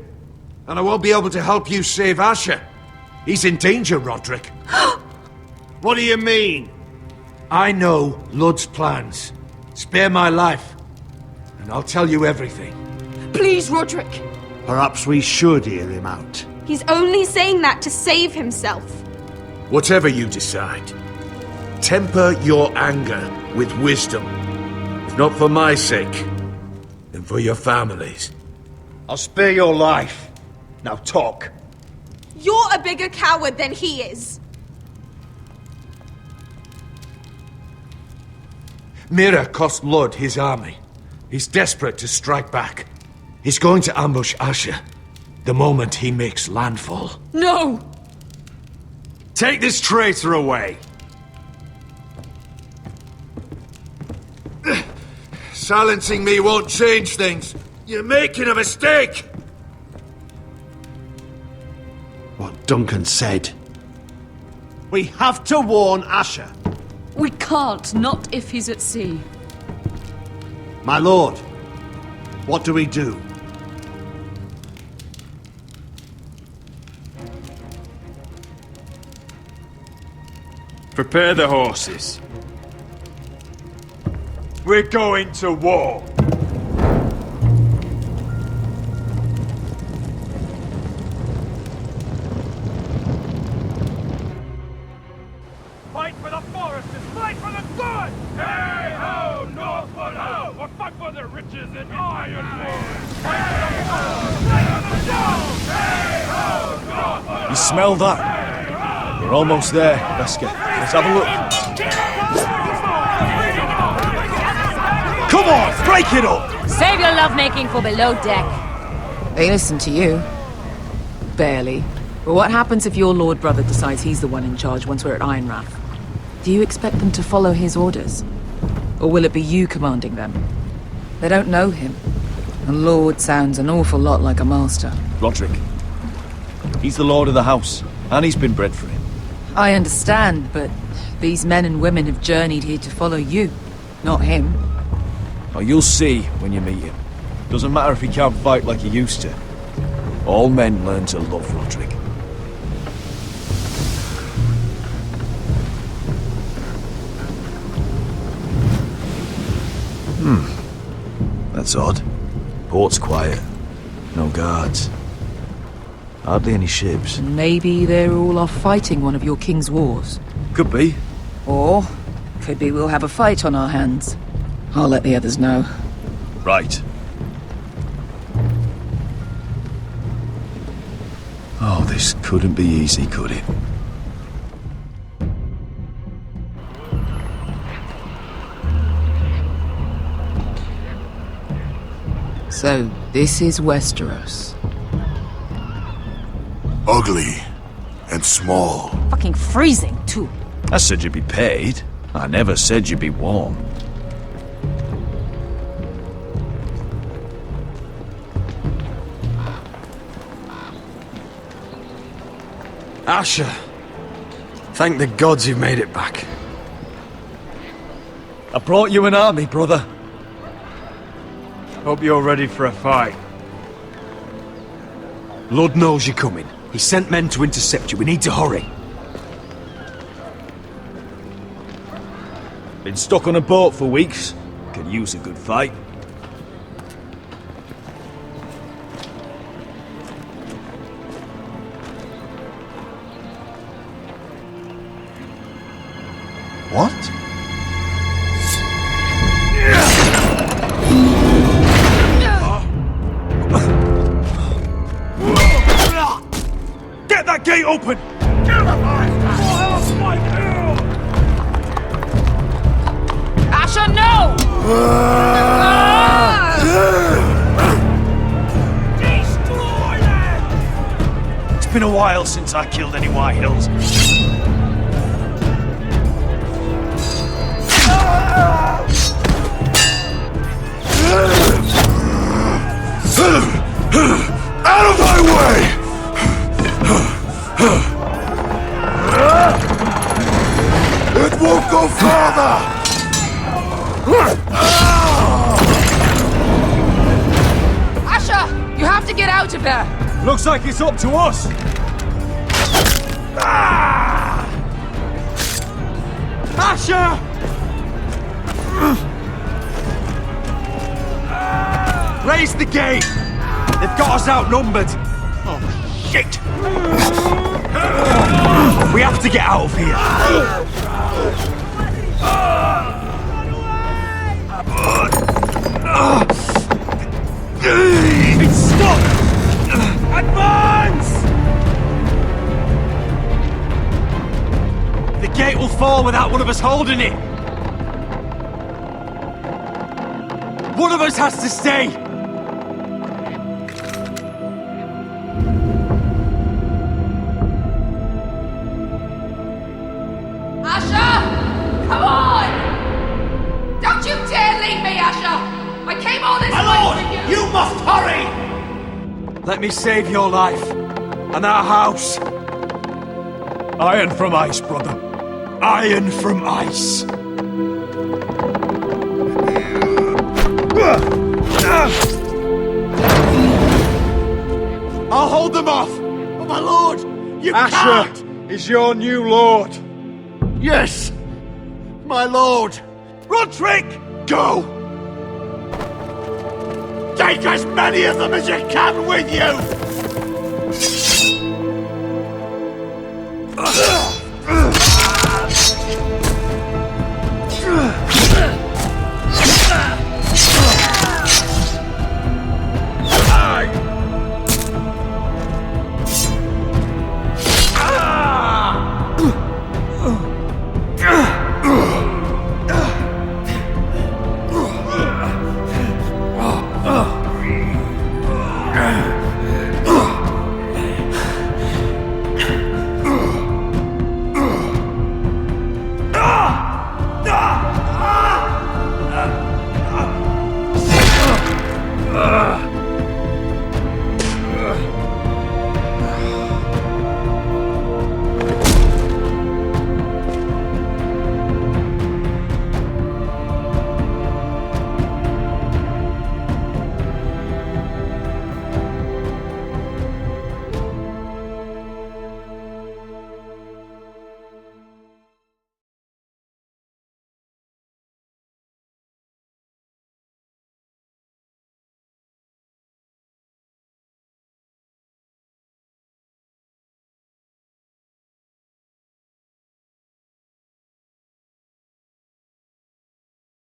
and I won't be able to help you save Asher. He's in danger, Roderick. What do you mean? I know Lud's plans. Spare my life, and I'll tell you everything. Please, Roderick. Perhaps we should hear him out. He's only saying that to save himself. Whatever you decide, temper your anger with wisdom. If not for my sake, then for your families. I'll spare your life. Now talk. You're a bigger coward than he is. Mira cost Lud his army. He's desperate to strike back. He's going to ambush Asher the moment he makes landfall. No! Take this traitor away. Silencing me won't change things. You're making a mistake! What Duncan said. We have to warn Asher. We can't, not if he's at sea. My lord, what do we do? Prepare the horses. We're going to war. Fight for the foresters! Fight for the good! Hey ho, Northwood ho! Or fight for the riches in Ironwood! Fight for the forest! Fight for the stone! Hey ho, Northwood! You smell that? We're almost there, Veska. Let's have a look. Come on, break it up! Save your lovemaking for below deck. They listen to you. Barely. But what happens if your lord brother decides he's the one in charge once we're at Ironrath? Do you expect them to follow his orders? Or will it be you commanding them? They don't know him. A lord sounds an awful lot like a master. Roderick. He's the lord of the house, and he's been bred for it. I understand, but these men and women have journeyed here to follow you, not him. Oh, you'll see when you meet him. Doesn't matter if he can't fight like he used to. All men learn to love Roderick. That's odd. Port's quiet. No guards. Hardly any ships. Maybe they're all off fighting one of your king's wars. Could be. Or could be we'll have a fight on our hands. I'll let the others know. Right. Oh, this couldn't be easy, could it? So, this is Westeros. Ugly and small. Fucking freezing, too. I said you'd be paid. I never said you'd be warm. Asher. Thank the gods you've made it back. I brought you an army, brother. Hope you're ready for a fight. Lord knows you're coming. He sent men to intercept you. We need to hurry. Been stuck on a boat for weeks. Could use a good fight. What? that gate open! Asher, no! Destroy them! It's been a while since I killed any White Hills. Out of my way! It won't go farther! Asher, you have to get out of there! Looks like it's up to us! Asher! Raise the gate! They've got us outnumbered! Oh, shit! We have to get out of here! It's stuck! Advance! The gate will fall without one of us holding it! One of us has to stay! Asher! Come on! Don't you dare leave me, Asher! I came all this way for you! You must hurry! Let me save your life and our house. Iron from ice, brother. Iron from ice. I'll hold them off! Oh, my lord! You Asher can't! is your new lord. Yes! My lord! Roderick! Go! Take as many of them as you can with you!